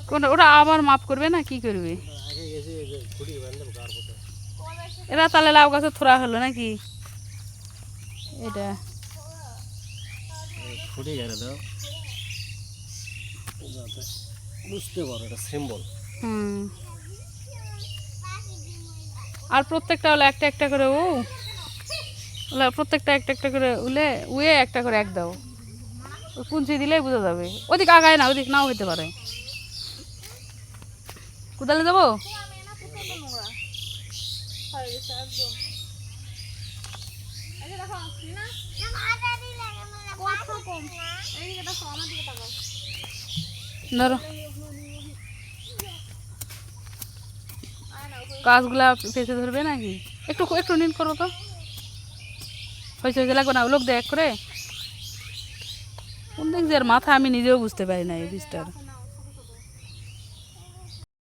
কোনটা ওটা আবার মাপ করবে না কি করবে? এরা তাহলে লাউ গাছে থোড়া হলো নাকি? এটা খুঁটি গেড়ে দাও যাতে বুঝতে পারো এটা সিম্বল। আর প্রত্যেকটা হলো একটা একটা করে প্রত্যেকটা একটা একটা করে উয়ে একটা করে এক দাও। কুঞ্চি দিলেই বোঝা যাবে। ওদিক আগায় না, ওদিক নাও হইতে পারে। কোদালে যাবো? ধরো গাছগুলা পেঁচে ধরবে নাকি? একটু একটু নিন করো তো। হয়েছে হয়েছে লাগবে না, লোক দেখ করে কোন দিক যে মাথা আমি নিজেও বুঝতে পারি না এই বীজটার।